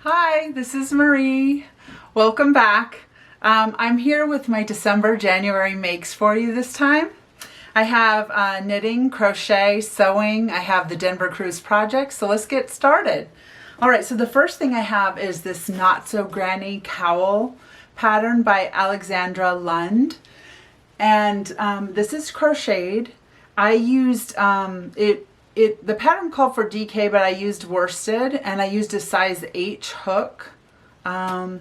Hi, this is Marie. Welcome back. I'm here with my December, January makes for you this time. I have knitting, crochet, sewing. I have the Denver Cruise project, so let's get started. All right, so the first thing I have is this Not So Granny Cowl pattern by Alexandra Lund. And this is crocheted. I used the pattern called for DK, but I used worsted and I used a size H hook. I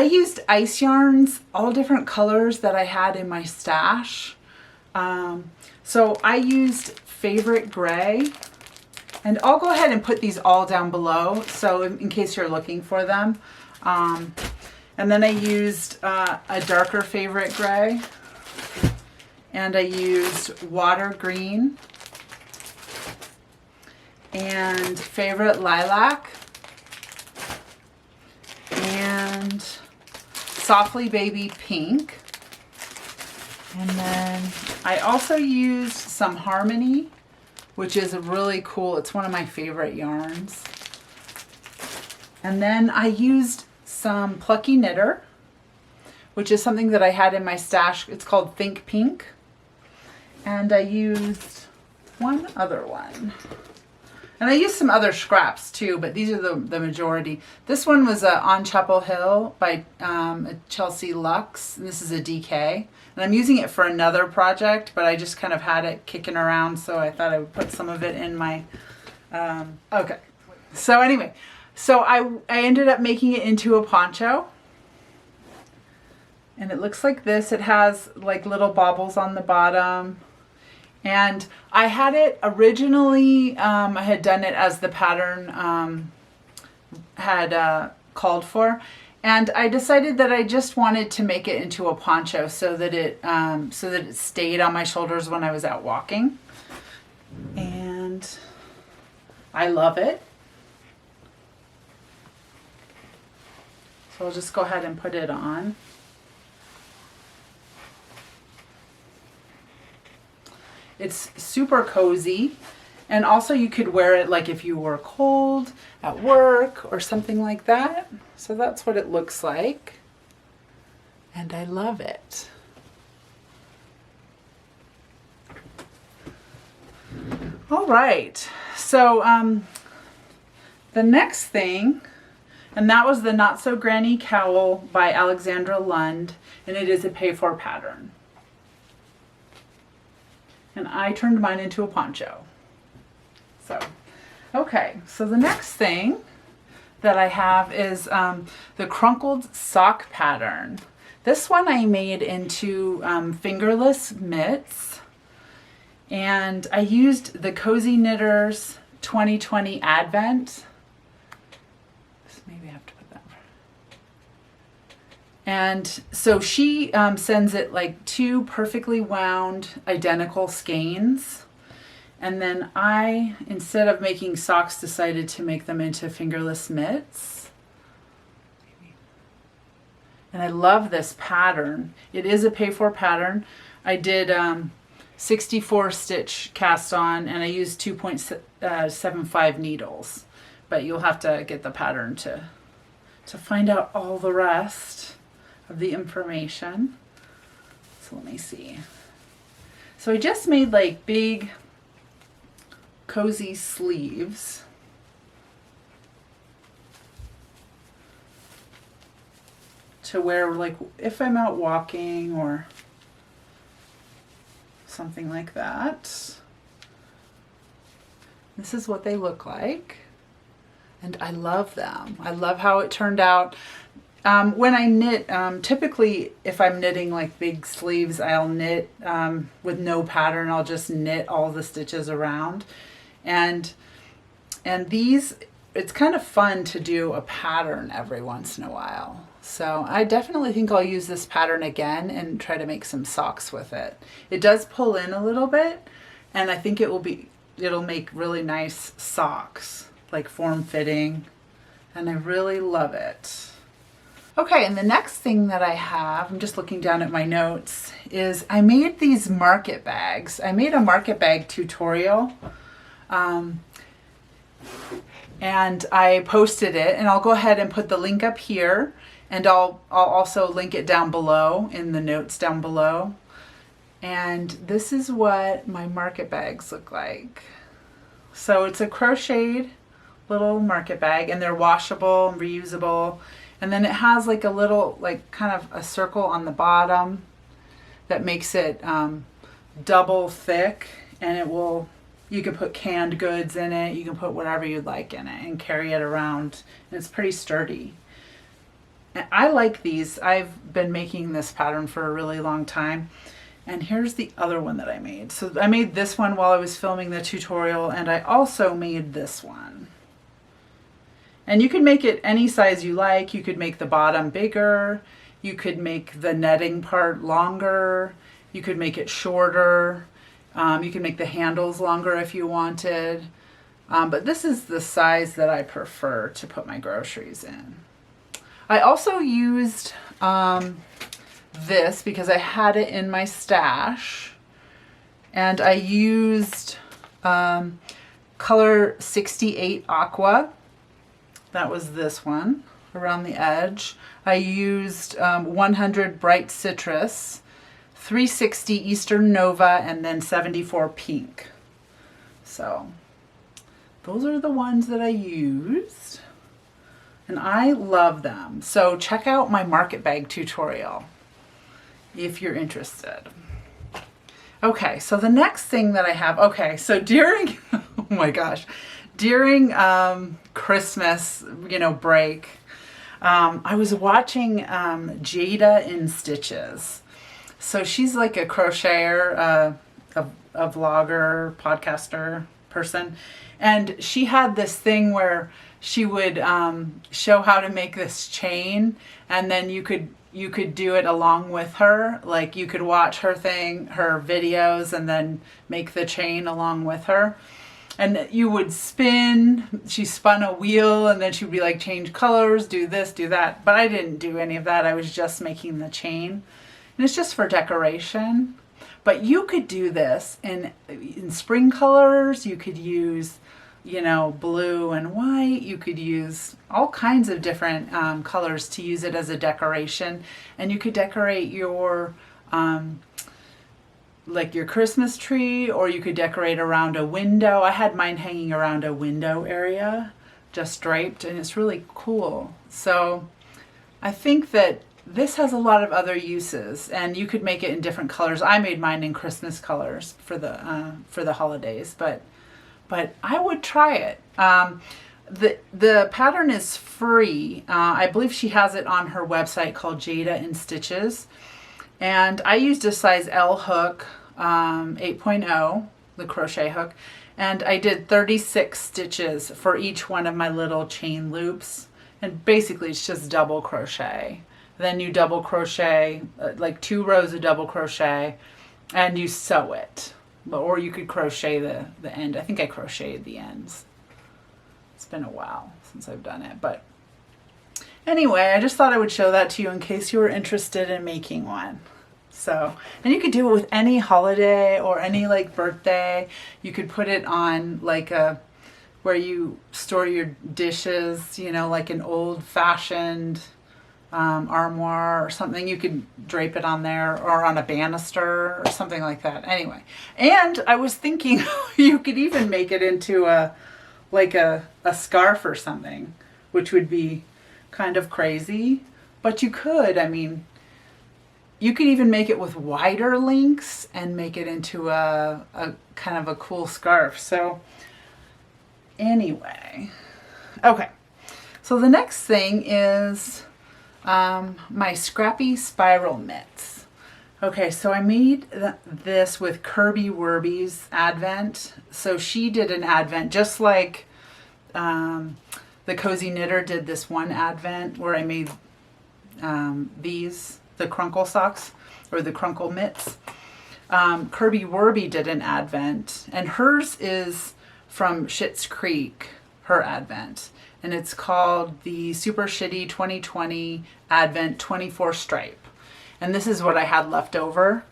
used ice yarns, all different colors that I had in my stash. So I used Favorite Gray, and I'll go ahead and put these all down below, so in case you're looking for them. And then I used a darker Favorite Gray, and I used Water Green, and Favorite Lilac, and Softly Baby Pink. And then I also used some Harmony, which is really cool. It's one of my favorite yarns. And then I used some Plucky Knitter, which is something that I had in my stash. It's called Think Pink. And I used one other one. And I used some other scraps too, but these are the majority. This one was On Chapel Hill by Chelsea Lux, and this is a DK. And I'm using it for another project, but I just kind of had it kicking around, so I thought I would put some of it in my... okay. So anyway, so I ended up making it into a poncho. And it looks like this. It has like little baubles on the bottom. And I had it originally, I had done it as the pattern had called for. And I decided that I just wanted to make it into a poncho so that it stayed on my shoulders when I was out walking. And I love it. So I'll just go ahead and put it on. It's super cozy, and also you could wear it like if you were cold at work or something like that. So that's what it looks like, and I love it. All right, so the next thing, and that was the Not So Granny Cowl by Alexandra Lund, and it is a pay-for pattern. And I turned mine into a poncho. So, okay, so the next thing that I have is the crunkled sock pattern. This one I made into Fingerless Mitts, and I used the Cozy Knitters 2020 Advent. Maybe I have to put that. And so she sends it like two perfectly wound identical skeins. And then I, instead of making socks, decided to make them into Fingerless Mitts. And I love this pattern. It is a pay-for pattern. I did 64 stitch cast on, and I used 2.75 needles. But you'll have to get the pattern to find out all the rest of the information. So let me see. So I just made like big cozy sleeves. To wear like if I'm out walking or something like that. This is what they look like. And I love them. I love how it turned out. When I knit, typically if I'm knitting like big sleeves, I'll knit with no pattern. I'll just knit all the stitches around. And these, it's kind of fun to do a pattern every once in a while. So I definitely think I'll use this pattern again and try to make some socks with it. It does pull in a little bit, and I think it'll make really nice socks, like form-fitting, and I really love it. Okay, and the next thing that I have, I'm just looking down at my notes, is I made these market bags. I made a market bag tutorial. and I posted it, and I'll go ahead and put the link up here, and I'll also link it down below in the notes down below. And this is what my market bags look like. So it's a crocheted little market bag, and they're washable and reusable. And then it has like a little, like kind of a circle on the bottom that makes it double thick, and it will, you can put canned goods in it, you can put whatever you'd like in it and carry it around, and it's pretty sturdy. And I like these. I've been making this pattern for a really long time. And here's the other one that I made. So I made this one while I was filming the tutorial, and I also made this one. And you can make it any size you like. You could make the bottom bigger. You could make the netting part longer. You could make it shorter. You can make the handles longer if you wanted. But this is the size that I prefer to put my groceries in. I also used this because I had it in my stash, and I used color 68 Aqua. That was this one around the edge. I used 100 Bright Citrus, 360 Eastern Nova, and then 74 Pink. So those are the ones that I used, and I love them. So check out my market bag tutorial if you're interested. Okay, so the next thing that I have, okay, so during, oh my gosh, during Christmas, break, I was watching Jada in Stitches. So she's like a crocheter, a vlogger, podcaster person, and she had this thing where she would show how to make this chain, and then you could do it along with her. Like you could watch her videos and then make the chain along with her. And you would spin, she spun a wheel, and then she'd be like, change colors, do this, do that. But I didn't do any of that. I was just making the chain. And it's just for decoration. But you could do this in spring colors. You could use, blue and white. You could use all kinds of different colors to use it as a decoration. And you could decorate your like your Christmas tree, or you could decorate around a window. I had mine hanging around a window area, just draped, and it's really cool. So I think that this has a lot of other uses, and you could make it in different colors. I made mine in Christmas colors for the holidays, but I would try it. The pattern is free. I believe she has it on her website called Jada in Stitches. And I used a size L hook, 8.0, the crochet hook, and I did 36 stitches for each one of my little chain loops. And basically it's just double crochet. Then you double crochet, like 2 rows of double crochet, and you sew it. Or you could crochet the end. I think I crocheted the ends. It's been a while since I've done it, but anyway, I just thought I would show that to you in case you were interested in making one. So, and you could do it with any holiday or any like birthday. You could put it on like where you store your dishes, like an old fashioned armoire or something. You could drape it on there, or on a banister or something like that. Anyway, and I was thinking you could even make it into a scarf or something, which would be kind of crazy, but you could. I mean, you could even make it with wider links and make it into a kind of a cool scarf. So anyway, okay. So the next thing is my Scrappy Spiral mitts. Okay, so I made this with Kirby Werby's Advent. So she did an Advent just like the Cozy Knitter did this one Advent where I made the Crunkle socks, or the Crunkle mitts. Kirby Werby did an Advent, and hers is from Schitt's Creek, her Advent. And it's called the Super Shitty 2020 Advent 24 Stripe. And this is what I had left over.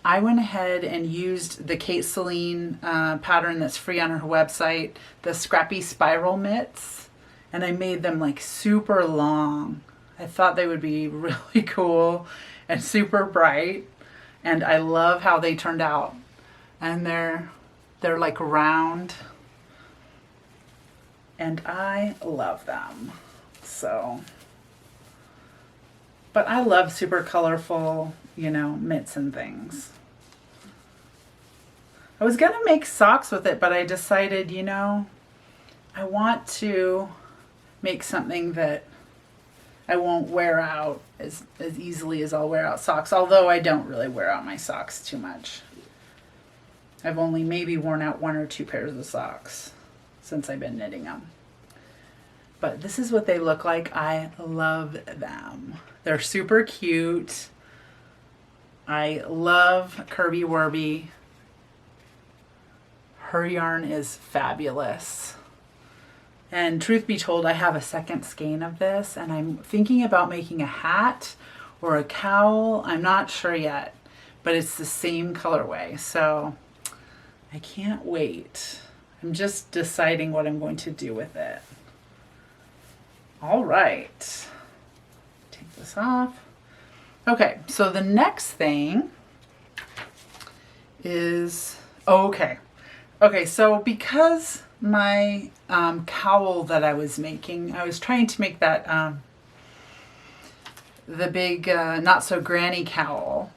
I went ahead and used the Kate Celine pattern that's free on her website, the Scrappy Spiral mitts, and I made them like super long. I thought they would be really cool and super bright, and I love how they turned out. And they're like round, and I love them. So, but I love super colorful, you know, mitts and things. I was gonna make socks with it, but I decided, you know, I want to make something that I won't wear out as easily as I'll wear out socks, although I don't really wear out my socks too much. I've only maybe worn out 1 or 2 pairs of socks since I've been knitting them. But this is what they look like. I love them. They're super cute. I love Kirby Werby. Her yarn is fabulous. And truth be told, I have a second skein of this, and I'm thinking about making a hat or a cowl. I'm not sure yet, but it's the same colorway, so I can't wait. I'm just deciding what I'm going to do with it. All right, take this off. Okay, so the next thing is, okay, so because my cowl that I was making, I was trying to make that the big Not So Granny Cowl.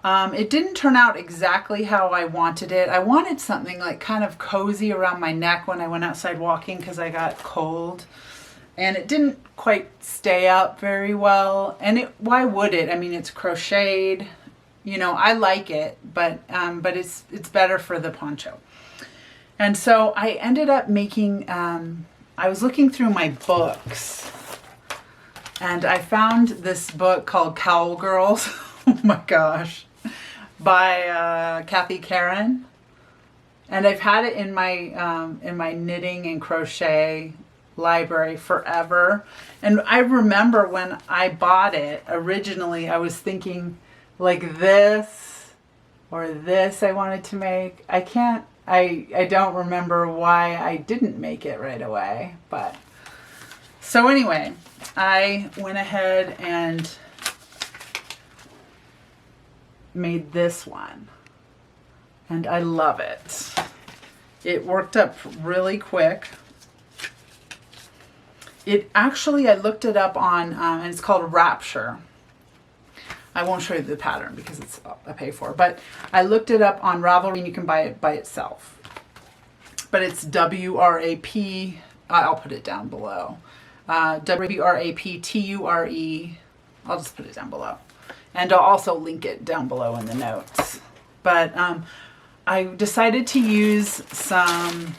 It didn't turn out exactly how I wanted it. I wanted something like kind of cozy around my neck when I went outside walking because I got cold, and it didn't quite stay up very well. And why would it? I mean, it's crocheted, you know, I like it, but it's better for the poncho. And so I ended up making, I was looking through my books, and I found this book called Cowl Girls, oh my gosh, by Kathy Karen. And I've had it in my knitting and crochet library forever. And I remember when I bought it, originally I was thinking like this or this I wanted to make. I don't remember why I didn't make it right away, but so anyway, I went ahead and made this one, and I love it. It worked up really quick. It actually, I looked it up on, and it's called Rapture. I won't show you the pattern because it's a pay for, but I looked it up on Ravelry and you can buy it by itself. But it's W-R-A-P, I'll put it down below. W-R-A-P-T-U-R-E, I'll just put it down below. And I'll also link it down below in the notes. But I decided to use some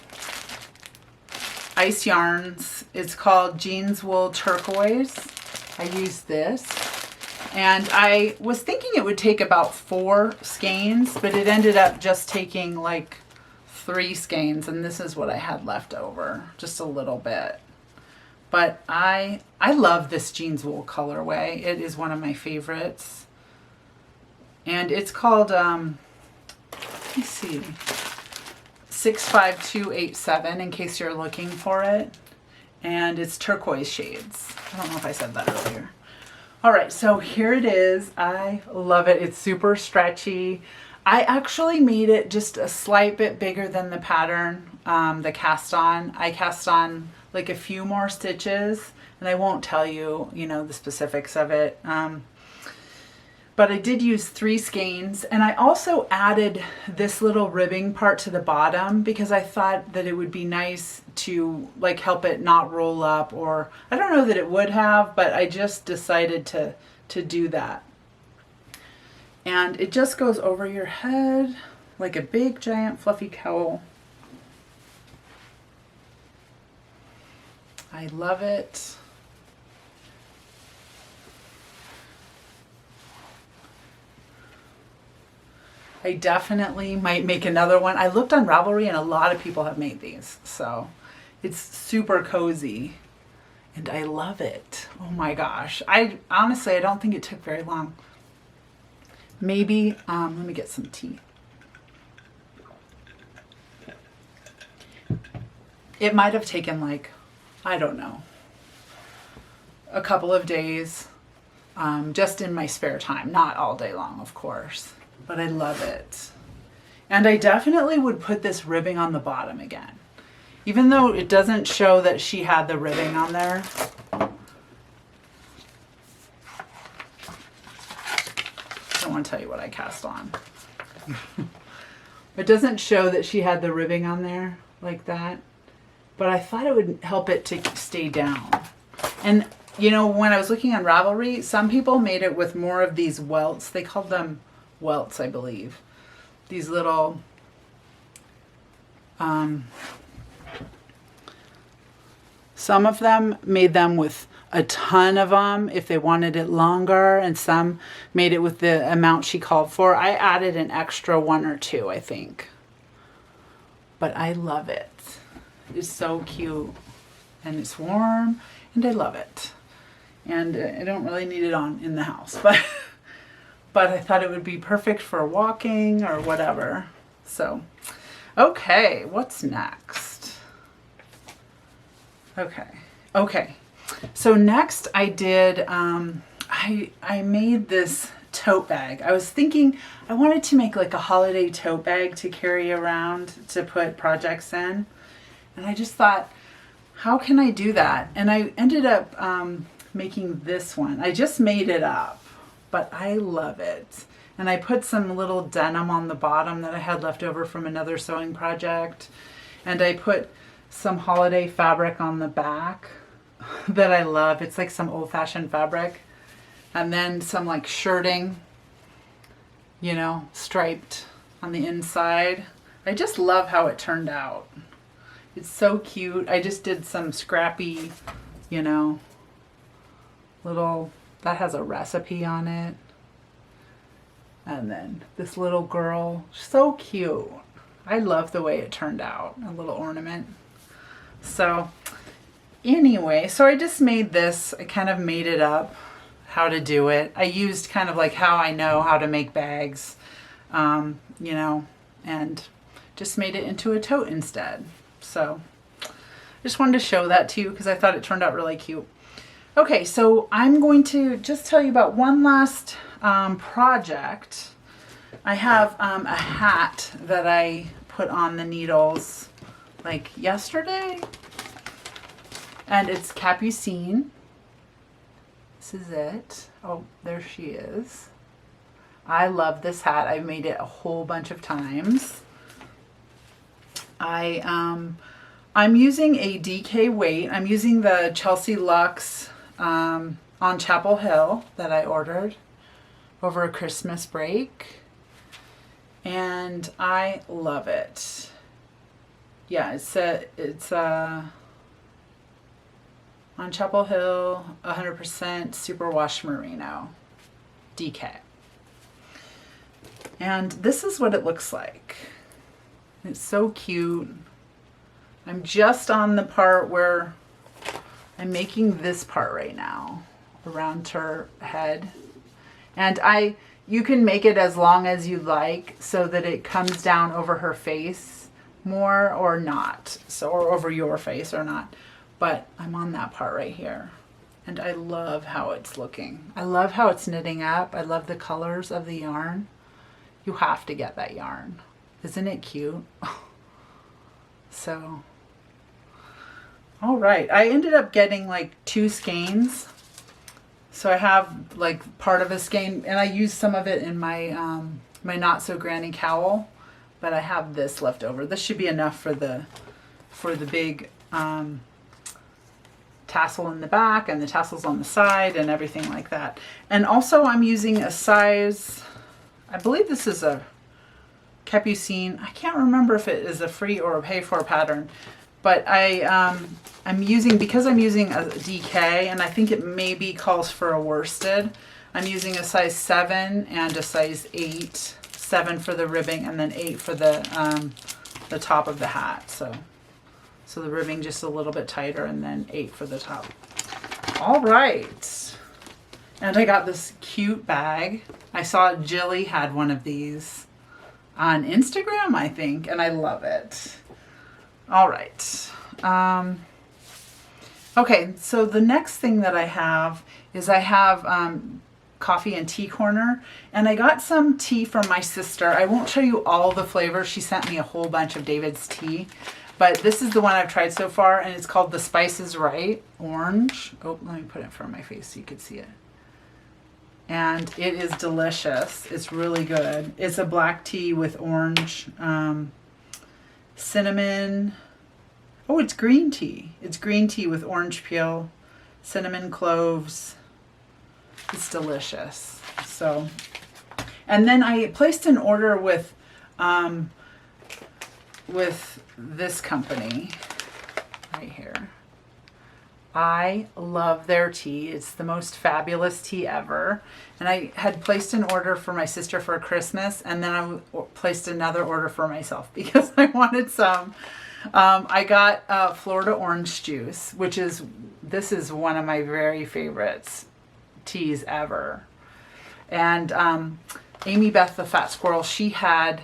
ice yarns. It's called Jeans Wool Turquoise. I used this. And I was thinking it would take about 4 skeins, but it ended up just taking like 3 skeins, and this is what I had left over, just a little bit. But I love this jeans wool colorway. It is one of my favorites. And it's called, let me see, 65287 in case you're looking for it. And it's turquoise shades. I don't know if I said that earlier. All right, so here it is. I love it. It's super stretchy. I actually made it just a slight bit bigger than the pattern, the cast on. I cast on like a few more stitches, and I won't tell you, you know, the specifics of it. But I did use 3 skeins, and I also added this little ribbing part to the bottom because I thought that it would be nice to like help it not roll up, or I don't know that it would have, but I just decided to do that. And it just goes over your head like a big giant fluffy cowl. I love it. I definitely might make another one. I looked on Ravelry and a lot of people have made these, so it's super cozy and I love it. Oh my gosh. Honestly, I don't think it took very long. maybe, let me get some tea. It might have taken like, I don't know, a couple of days, just in my spare time, not all day long, of course, but I love it. And I definitely would put this ribbing on the bottom again. Even though it doesn't show that she had the ribbing on there. I don't want to tell you what I cast on. It doesn't show that she had the ribbing on there like that. But I thought it would help it to stay down. And you know, when I was looking on Ravelry, some people made it with more of these welts. They called them welts, I believe. These little some of them made them with a ton of them if they wanted it longer, and some made it with the amount she called for. I added an extra 1 or 2, I think. But I love it. It's so cute, and it's warm, and I love it. And I don't really need it on in the house, but I thought it would be perfect for walking or whatever. So, okay, what's next? Okay. So next I did, I made this tote bag. I was thinking I wanted to make like a holiday tote bag to carry around to put projects in. And I just thought, how can I do that? And I ended up making this one. I just made it up, but I love it. And I put some little denim on the bottom that I had left over from another sewing project. And I put some holiday fabric on the back that I love. It's like some old-fashioned fabric. And then some like shirting, you know, striped on the inside. I just love how it turned out. It's so cute. I just did some scrappy, you know, little, that has a recipe on it. And then this little girl, so cute. I love the way it turned out, a little ornament. So anyway, so I just made this. I kind of made it up, how to do it. I used kind of like how I know how to make bags, you know, and just made it into a tote instead. So I just wanted to show that to you because I thought it turned out really cute. Okay, so I'm going to just tell you about one last project. I have a hat that I put on the needles like yesterday, and it's Capucine. This is it. Oh, there she is. I love this hat. I've made it a whole bunch of times. I'm using a DK weight. I'm using the Chelsea Luxe on Chapel Hill that I ordered over a Christmas break. And I love it. Yeah, it's on Chapel Hill, 100% superwash merino, DK. And this is what it looks like. It's so cute. I'm just on the part where I'm making this part right now around her head. And you can make it as long as you like so that it comes down over her face more or not. So, or over your face or not. But I'm on that part right here. And I love how it's looking. I love how it's knitting up. I love the colors of the yarn. You have to get that yarn. Isn't it cute? So, all right. I ended up getting like 2 skeins. So I have like part of a skein, and I used some of it in my my Not So Granny Cowl, but I have this left over. This should be enough for the big tassel in the back and the tassels on the side and everything like that. And also I'm using a size, I believe this is a Capucine. I can't remember if it is a free or a pay for pattern, but I'm using, because I'm using a DK, and I think it maybe calls for a worsted, I'm using a size 7 and a size 8, 7 for the ribbing and then 8 for the top of the hat. So the ribbing just a little bit tighter and then 8 for the top. All right. And I got this cute bag. I saw Jilly had one of these on Instagram, I think, and I love it. All right. Okay, so the next thing that I have is I have coffee and tea corner, and I got some tea from my sister. I won't show you all the flavors. She sent me a whole bunch of David's tea, but this is the one I've tried so far, and it's called The Spice is Right Orange. Oh, let me put it in front of my face so you can see it. And it is delicious. It's really good. It's a black tea with orange, cinnamon. Oh, it's green tea. It's green tea with orange peel, cinnamon, cloves. It's delicious. So, and then I placed an order with this company right here. I love their tea. It's the most fabulous tea ever. And I had placed an order for my sister for Christmas, and then I placed another order for myself because I wanted some. I got Florida orange juice, this is one of my very favorites teas ever. And Amy Beth the Fat Squirrel, she had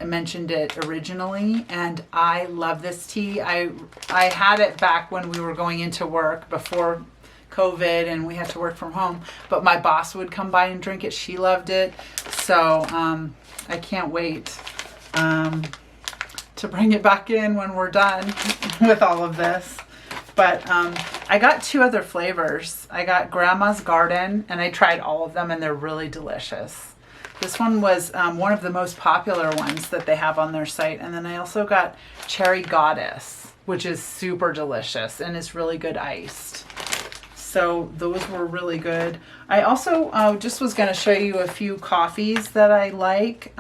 mentioned it originally, and I love this tea. I had it back when we were going into work before COVID and we had to work from home, but my boss would come by and drink it. She loved it. So I can't wait to bring it back in when we're done with all of this. But I got 2 other flavors. I got Grandma's Garden, and I tried all of them, and they're really delicious. This one was one of the most popular ones that they have on their site. And then I also got Cherry Goddess, which is super delicious and is really good iced. So those were really good. I also just was going to show you a few coffees that I like.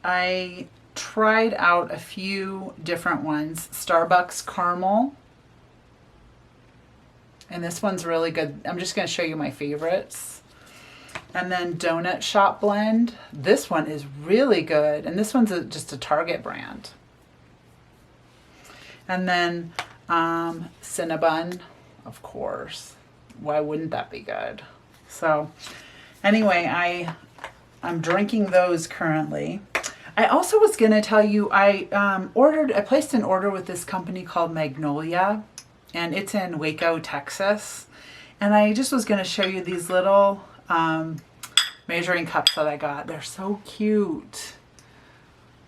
I tried out a few different ones. Starbucks Caramel. And this one's really good. I'm just going to show you my favorites. And then Donut Shop Blend. This one is really good. And this one's just a Target brand. And then Cinnabon, of course. Why wouldn't that be good? So anyway, I'm drinking those currently. I also was going to tell you, I placed an order with this company called Magnolia, and it's in Waco, Texas. And I just was going to show you these little measuring cups that I got. They're so cute.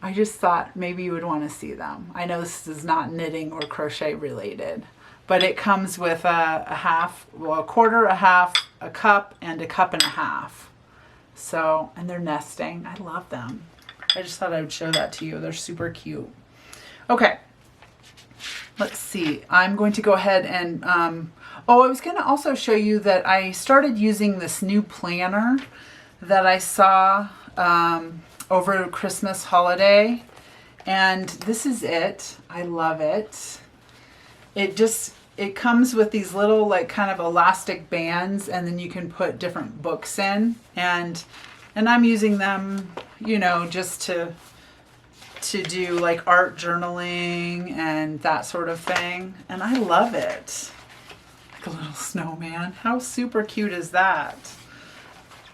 I just thought maybe you would want to see them. I know this is not knitting or crochet related, but it comes with a quarter, a half, a cup, and a cup and a half. So, and they're nesting. I love them. I just thought I would show that to you. They're super cute. Okay. Let's see. I'm going to go ahead and, I was going to also show you that I started using this new planner that I saw over Christmas holiday. And this is it. I love it. It comes with these little like kind of elastic bands, and then you can put different books in. And I'm using them, you know, just to do like art journaling and that sort of thing. And I love it. Like a little snowman. How super cute is that?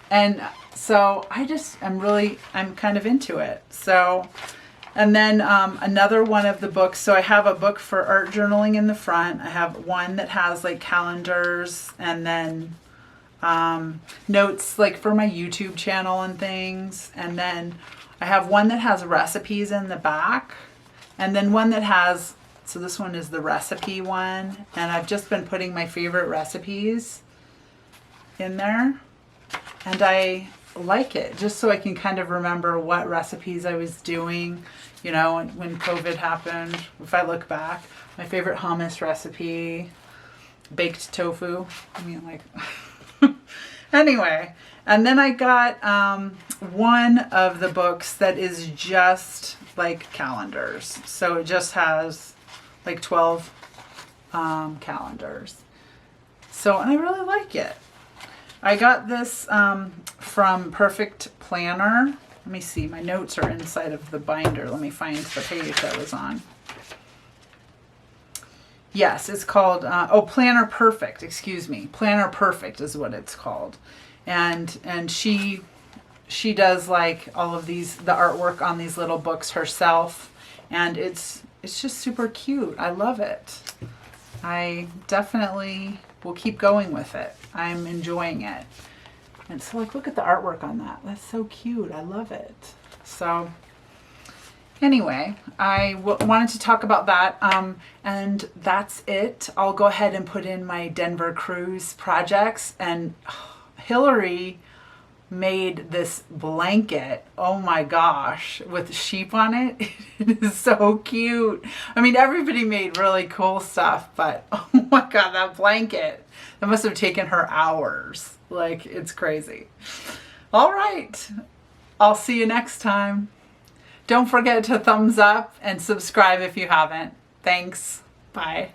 And so I'm kind of into it. So, and then another one of the books. So I have a book for art journaling in the front. I have one that has like calendars, and then notes like for my YouTube channel and things. And then I have one that has recipes in the back, and then one that has, so this one is the recipe one, and I've just been putting my favorite recipes in there, and I like it just so I can kind of remember what recipes I was doing, you know, when COVID happened. If I look back, my favorite hummus recipe, baked tofu. I mean, like, anyway. And then I got one of the books that is just like calendars. So it just has like 12 calendars. So, and I really like it. I got this from Perfect Planner. Let me see, my notes are inside of the binder. Let me find the page I was on. Yes, it's called, oh, Planner Perfect, excuse me. Planner Perfect is what it's called. And she does like all of these, the artwork on these little books herself. And it's just super cute. I love it. I definitely will keep going with it. I'm enjoying it. And so like, look at the artwork on that. That's so cute. I love it. So anyway, I wanted to talk about that, and that's it. I'll go ahead and put in my Denver cruise projects, and Hillary made this blanket, oh my gosh, with sheep on it. It is so cute. I mean, everybody made really cool stuff, but oh my God, that blanket, that must have taken her hours. Like, it's crazy. All right, I'll see you next time. Don't forget to thumbs up and subscribe if you haven't. Thanks. Bye.